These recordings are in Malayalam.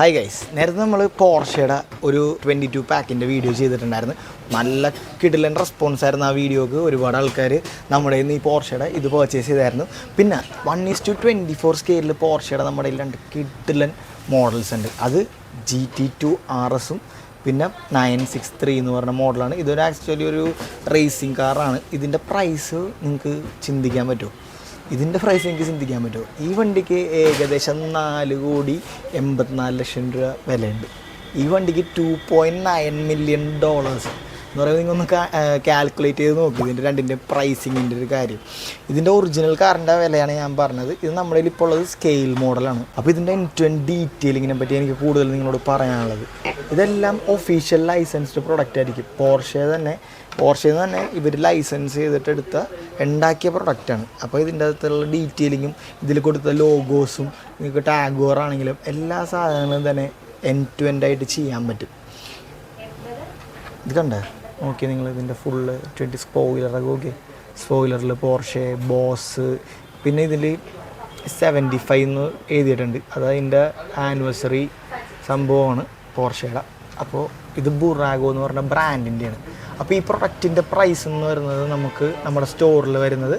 ഹായ് ഗൈസ്, നേരത്തെ നമ്മൾ പോർഷയുടെ ഒരു 22 പാക്കിൻ്റെ വീഡിയോ ചെയ്തിട്ടുണ്ടായിരുന്നു. നല്ല കിടിലൻ റെസ്പോൺസ് ആയിരുന്നു ആ വീഡിയോക്ക്. ഒരുപാട് ആൾക്കാർ നമ്മുടെ കയ്യിൽ നിന്ന് ഈ പോർഷയുടെ ഇത് പർച്ചേസ് ചെയ്തായിരുന്നു. പിന്നെ 1:24 സ്കെയിലിൽ പോർഷയുടെ നമ്മുടെ കയ്യിൽ 2 കിടിലൻ മോഡൽസ് ഉണ്ട്. അത് GT2 RSഉം പിന്നെ 963 എന്ന് പറഞ്ഞ മോഡലാണ്. ഇതൊരു ആക്ച്വലി ഒരു റേസിംഗ് കാറാണ്. ഇതിൻ്റെ പ്രൈസ് നിങ്ങൾക്ക് ചിന്തിക്കാൻ പറ്റുമോ? ഇതിൻ്റെ പ്രൈസ് എനിക്ക് ചിന്തിക്കാൻ പറ്റുമോ? ഈ വണ്ടിക്ക് ഏകദേശം 4,84,00,000 രൂപ വിലയുണ്ട്. ഈ വണ്ടിക്ക് $2.9 million എന്ന് പറയുമ്പോൾ നിങ്ങളൊന്ന് കാൽക്കുലേറ്റ് ചെയ്ത് നോക്കി ഇതിൻ്റെ രണ്ടിൻ്റെ പ്രൈസിങ്ങിൻ്റെ ഒരു കാര്യം. ഇതിൻ്റെ ഒറിജിനൽ കാറിൻ്റെ വിലയാണ് ഞാൻ പറഞ്ഞത്. ഇത് നമ്മുടെ കയ്യിൽ ഇപ്പോൾ ഉള്ളത് സ്കെയിൽ മോഡലാണ്. അപ്പോൾ ഇതിൻ്റെ എൻഡ് ഡീറ്റെയിലിങ്ങിനെ പറ്റി എനിക്ക് കൂടുതൽ നിങ്ങളോട് പറയാനുള്ളത്, ഇതെല്ലാം ഒഫീഷ്യൽ ലൈസൻസ്ഡ് പ്രൊഡക്റ്റ് ആയിരിക്കും. പോർഷയിൽ തന്നെ ഇവർ ലൈസൻസ് ചെയ്തിട്ടെടുത്ത ഉണ്ടാക്കിയ പ്രൊഡക്റ്റാണ്. അപ്പോൾ ഇതിൻ്റെ അകത്തുള്ള ഡീറ്റെയിലിങ്ങും ഇതിൽ കൊടുത്ത ലോഗോസും നിങ്ങൾക്ക് ടാഗോർ ആണെങ്കിലും എല്ലാ സാധനങ്ങളും തന്നെ എൻഡ് ആയിട്ട് ചെയ്യാൻ പറ്റും. ഇത് കണ്ടേ നോക്കി നിങ്ങൾ, ഇതിൻ്റെ ഫുള്ള് 20 സ്പോയിലറൊക്കെ ഓക്കെ. സ്പോയിലറിൽ പോർഷെ, ബോസ്, പിന്നെ ഇതിൽ 75 എന്ന് എഴുതിയിട്ടുണ്ട്. അത് അതിൻ്റെ ആനിവേഴ്സറി സംഭവമാണ് പോർഷയുടെ. അപ്പോൾ ഇത് ബുറാഗോ എന്ന് പറഞ്ഞ ബ്രാൻഡിൻ്റെയാണ്. അപ്പോൾ ഈ പ്രൊഡക്റ്റിൻ്റെ പ്രൈസ് എന്ന് പറയുന്നത് നമുക്ക് നമ്മുടെ സ്റ്റോറിൽ വരുന്നത്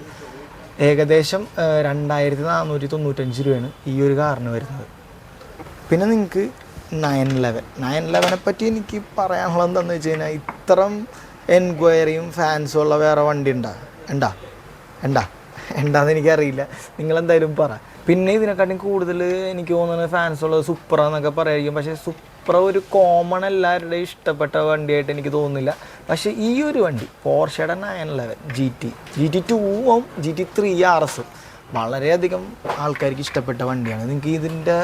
ഏകദേശം 2,495 രൂപയാണ് ഈ ഒരു കാറിന് വരുന്നത്. പിന്നെ നിങ്ങൾക്ക് 911 പറ്റി എനിക്ക് പറയാനുള്ളത് എന്താണെന്ന് വെച്ച് കഴിഞ്ഞാൽ, ഇത്തരം എൻക്വയറിയും ഫാൻസും ഉള്ള വേറെ വണ്ടി ഉണ്ടാന്ന് എനിക്കറിയില്ല. നിങ്ങളെന്തായാലും പറ. പിന്നെ ഇതിനെക്കാട്ടും കൂടുതൽ എനിക്ക് തോന്നുന്നത് ഫാൻസ് ഉള്ളത് സുപ്ര എന്നൊക്കെ പറയായിരിക്കും. പക്ഷേ സുപ്ര ഒരു കോമൺ എല്ലാവരുടെയും ഇഷ്ടപ്പെട്ട വണ്ടിയായിട്ട് എനിക്ക് തോന്നുന്നില്ല. പക്ഷേ ഈ ഒരു വണ്ടി പോർഷയുടെ 911 GT2ഉം GT3 RSഉം വളരെയധികം ആൾക്കാർക്ക് ഇഷ്ടപ്പെട്ട വണ്ടിയാണ്. നിങ്ങൾക്ക് ഇതിൻ്റെ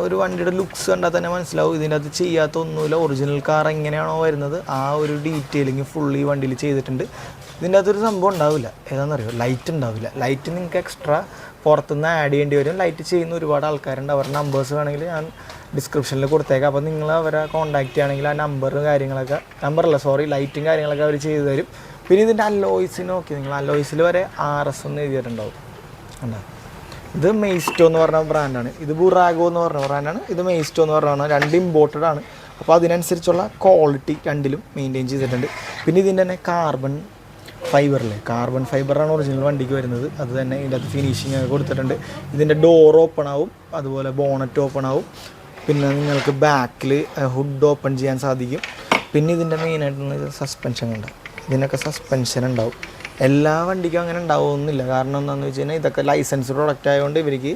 ഒരു വണ്ടിയുടെ ലുക്സ് കണ്ടാൽ തന്നെ മനസ്സിലാവും ഇതിൻ്റെ അകത്ത് ചെയ്യാത്ത ഒന്നുമില്ല. ഒറിജിനൽ കാർ എങ്ങനെയാണോ വരുന്നത് ആ ഒരു ഡീറ്റെയിലിങ് ഫുള്ള് ഈ വണ്ടിയിൽ ചെയ്തിട്ടുണ്ട്. ഇതിൻ്റെ അകത്തൊരു സംഭവം ഉണ്ടാവില്ല, ഏതാണെന്നറിയോ, ലൈറ്റ് ഉണ്ടാവില്ല. ലൈറ്റ് നിങ്ങൾക്ക് എക്സ്ട്രാ പുറത്തുനിന്ന് ആഡ് ചെയ്യേണ്ടി വരും. ലൈറ്റ് ചെയ്യുന്ന ഒരുപാട് ആൾക്കാരുണ്ട്. അവരുടെ നമ്പേഴ്സ് വേണമെങ്കിൽ ഞാൻ ഡിസ്ക്രിപ്ഷനിൽ കൊടുത്തേക്കാം. അപ്പോൾ നിങ്ങൾ അവരെ കോൺടാക്റ്റ് ചെയ്യുകയാണെങ്കിൽ ആ ലൈറ്റും കാര്യങ്ങളൊക്കെ അവർ ചെയ്തു തരും. പിന്നെ ഇതിൻ്റെ അലോയ്സിന് നോക്കി നിങ്ങൾ, അലോയ്സിൽ വരെ RS എന്ന് എഴുതിയിട്ടുണ്ടാവും. ഇത് മെയ്സ്റ്റോ എന്ന് പറഞ്ഞ ബ്രാൻഡാണ്. ഇത് ബുറാഗോ എന്ന് പറഞ്ഞ ബ്രാൻഡാണ്. ഇത് മെയ്സ്റ്റോ എന്ന് പറഞ്ഞാണ്. 2 ഇമ്പോർട്ടഡ് ആണ്. അപ്പോൾ അതിനനുസരിച്ചുള്ള ക്വാളിറ്റി രണ്ടിലും മെയിൻറ്റെയിൻ ചെയ്തിട്ടുണ്ട്. പിന്നെ ഇതിൻ്റെ തന്നെ കാർബൺ ഫൈബറാണ് ഒറിജിനൽ വണ്ടിക്ക് വരുന്നത്. അത് തന്നെ ഇതിൻ്റെ അത് ഫിനിഷിംഗ് ഒക്കെ കൊടുത്തിട്ടുണ്ട്. ഇതിൻ്റെ ഡോർ ഓപ്പൺ ആവും, അതുപോലെ ബോണറ്റ് ഓപ്പൺ ആവും. പിന്നെ നിങ്ങൾക്ക് ബാക്കിൽ ഹുഡ് ഓപ്പൺ ചെയ്യാൻ സാധിക്കും. പിന്നെ ഇതിൻ്റെ മെയിനായിട്ട് സസ്പെൻഷൻ ഉണ്ടാവും. ഇതിനൊക്കെ സസ്പെൻഷൻ ഉണ്ടാവും. എല്ലാ വണ്ടിക്കും അങ്ങനെ ഉണ്ടാവുമെന്നില്ല. കാരണം എന്താണെന്ന് വെച്ച് കഴിഞ്ഞാൽ ഇതൊക്കെ ലൈസൻസ് പ്രൊഡക്റ്റ് ആയതുകൊണ്ട് ഇവർക്ക്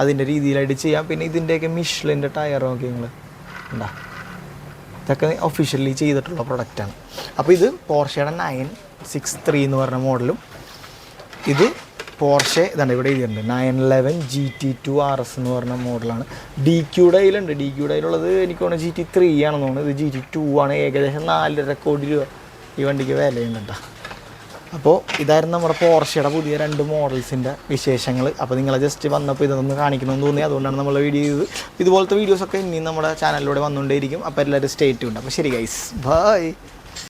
അതിൻ്റെ രീതിയിലായിട്ട് ചെയ്യാം. പിന്നെ ഇതിൻ്റെയൊക്കെ മിഷ്ലിൻ്റെ ടയർ നോക്കി നിങ്ങൾ ഇതൊക്കെ ഒഫീഷ്യലി ചെയ്തിട്ടുള്ള പ്രൊഡക്റ്റാണ്. അപ്പോൾ ഇത് പോർഷയുടെ 963 എന്ന് പറഞ്ഞ മോഡലും, ഇത് പോർഷെ ഇതാണ് ഇവിടെ എഴുതിയിട്ടുണ്ട് 911 GT2 RS എന്ന് പറഞ്ഞ മോഡലാണ്. DQയുടെ കയ്യിലുണ്ട്. DQയുടെ കയ്യിലുള്ളത് എനിക്ക് തോന്നുന്നു GT3 ആണെന്ന് തോന്നുന്നു. ഇത് GT2 ആണ്. ഏകദേശം 4.5 കോടി രൂപ ഈ വണ്ടിക്ക് വിലയുണ്ട്. അപ്പോൾ ഇതായിരുന്നു നമ്മുടെ പോർഷയുടെ പുതിയ 2 മോഡൽസിൻ്റെ വിശേഷങ്ങൾ. അപ്പോൾ നിങ്ങളെ ജസ്റ്റ് വന്നപ്പോൾ ഇതൊന്ന് കാണിക്കണമെന്ന് തോന്നി, അതുകൊണ്ടാണ് നമ്മൾ വീഡിയോ ചെയ്തത്. ഇതുപോലത്തെ വീഡിയോസൊക്കെ ഇനിയും നമ്മുടെ ചാനലിലൂടെ വന്നുകൊണ്ടേയിരിക്കും. അപ്പോൾ എല്ലാവരും സ്റ്റേ ട്യൂൺഡ്. അപ്പോൾ ശരി ഗൈസ്, ബൈ.